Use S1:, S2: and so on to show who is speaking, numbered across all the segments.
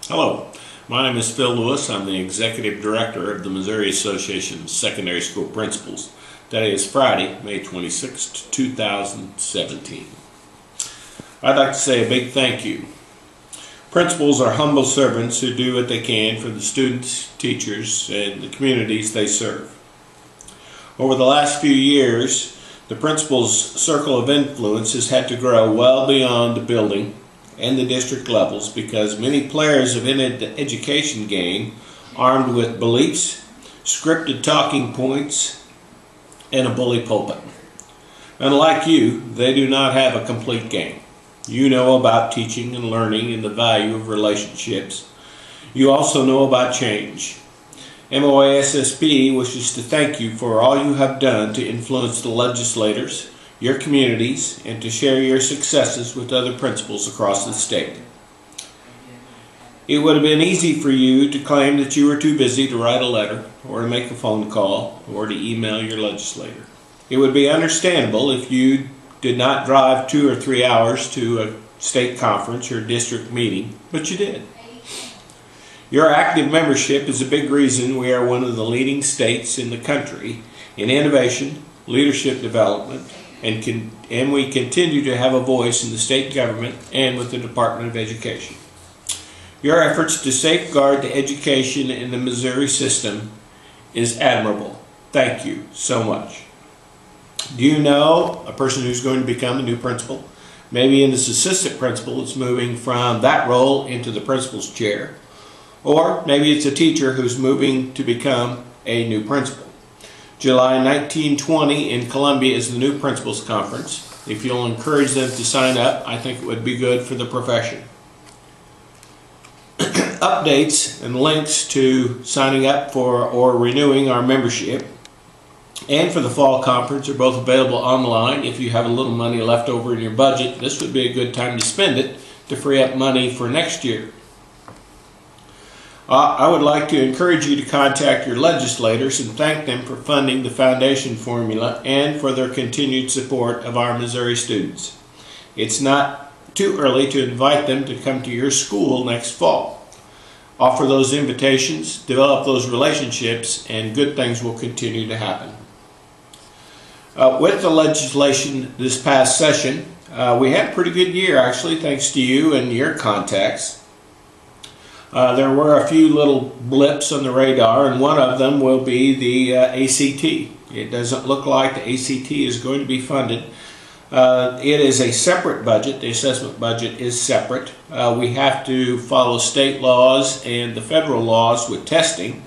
S1: Hello, my name is Phil Lewis. I'm the Executive Director of the Missouri Association of Secondary School Principals. Today is Friday, May 26, 2017. I'd like to say a big thank you. Principals are humble servants who do what they can for the students, teachers, and the communities they serve. Over the last few years, the principal's circle of influence has had to grow well beyond the building and the district levels because many players have entered the education game armed with beliefs, scripted talking points, and a bully pulpit. Unlike you, they do not have a complete game. You know about teaching and learning and the value of relationships. You also know about change. MoASSP wishes to thank you for all you have done to influence the legislators, your communities, and to share your successes with other principals across the state. It would have been easy for you to claim that you were too busy to write a letter or to make a phone call or to email your legislator. It would be understandable if you did not drive 2 or 3 hours to a state conference or district meeting, but you did. Your active membership is a big reason we are one of the leading states in the country in innovation, leadership development, and we continue to have a voice in the state government and with the Department of Education. Your efforts to safeguard the education in the Missouri system is admirable. Thank you so much. Do you know a person who's going to become the new principal? Maybe an assistant principal that's moving from that role into the principal's chair. Or maybe it's a teacher who's moving to become a new principal. July 1920 in Columbia is the new principals conference. If you'll encourage them to sign up, I think it would be good for the profession. Updates and links to signing up for or renewing our membership and for the fall conference are both available online. If you have a little money left over in your budget, this would be a good time to spend it to free up money for next year. I would like to encourage you to contact your legislators and thank them for funding the foundation formula and for their continued support of our Missouri students. It's not too early to invite them to come to your school next fall. Offer those invitations, develop those relationships, and good things will continue to happen. With the legislation this past session, we had a pretty good year actually, thanks to you and your contacts. There were a few little blips on the radar, and one of them will be the ACT. It doesn't look like the ACT is going to be funded. It is a separate budget. The assessment budget is separate. We have to follow state laws and the federal laws with testing,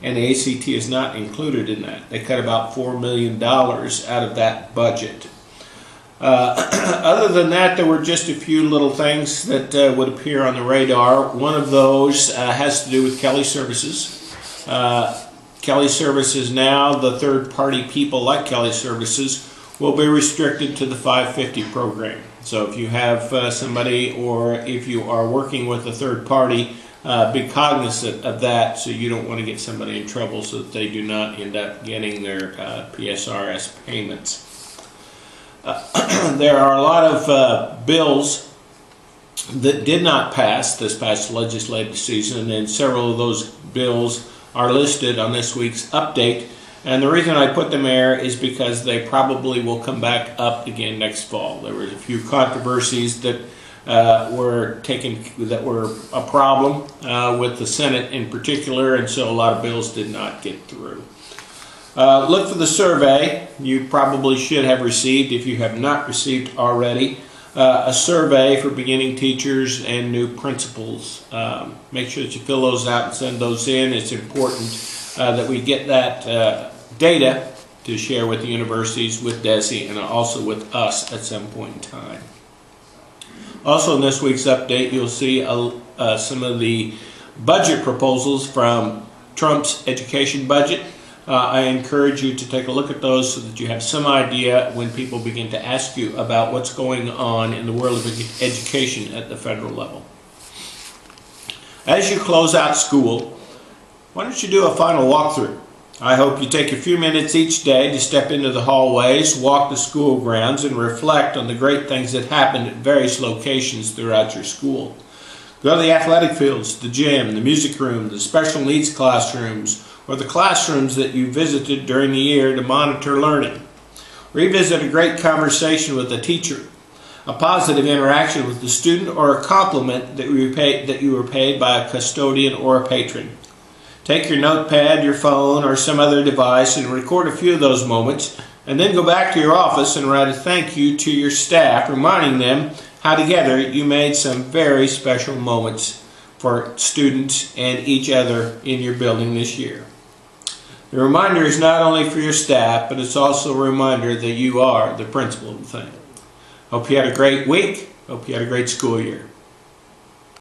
S1: and the ACT is not included in that. They cut about $4 million out of that budget. Other than that, there were just a few little things that would appear on the radar. One of those has to do with Kelly Services. Kelly Services now, the third-party people like Kelly Services, will be restricted to the 550 program. So if you have somebody or if you are working with a third party, be cognizant of that so you don't want to get somebody in trouble so that they do not end up getting their PSRS payments. There are a lot of bills that did not pass this past legislative season, and several of those bills are listed on this week's update. And the reason I put them there is because they probably will come back up again next fall. There were a few controversies that were a problem with the Senate in particular, and so a lot of bills did not get through. Look for the survey. You probably should have received, if you have not received already, a survey for beginning teachers and new principals. Make sure that you fill those out and send those in. It's important that we get that data to share with the universities, with DESE, and also with us at some point in time. Also in this week's update, you'll see some of the budget proposals from Trump's education budget. I encourage you to take a look at those so that you have some idea when people begin to ask you about what's going on in the world of education at the federal level. As you close out school, why don't you do a final walkthrough? I hope you take a few minutes each day to step into the hallways, walk the school grounds, and reflect on the great things that happened at various locations throughout your school. Go to the athletic fields, the gym, the music room, the special needs classrooms, or the classrooms that you visited during the year to monitor learning. Revisit a great conversation with a teacher, a positive interaction with the student, or a compliment that you were paid by a custodian or a patron. Take your notepad, your phone, or some other device and record a few of those moments, and then go back to your office and write a thank you to your staff, reminding them how together you made some very special moments for students and each other in your building this year. The reminder is not only for your staff, but it's also a reminder that you are the principal of the thing. Hope you had a great week. Hope you had a great school year.